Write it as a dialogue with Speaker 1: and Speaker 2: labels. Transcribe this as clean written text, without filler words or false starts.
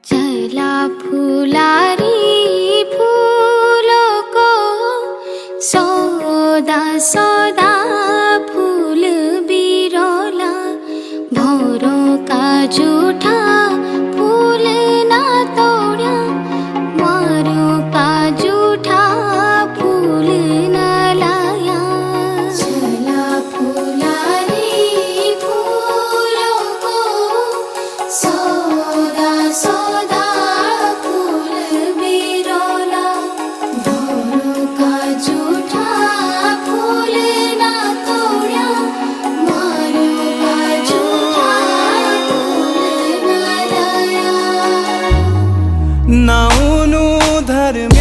Speaker 1: चला फुलारी फूलों को सौदा सौदा फूल बिरोला भौरों का जूठा फूल ना तोड़ा मारों का जूठा फूल ना लाया। चला फुलारी फूलों को सौदा सौदा फूल बिरोला भौरों का जूठा फूल ना तोड़ा मारों का जूठा फूल ना लाया।
Speaker 2: नाउनु धर्म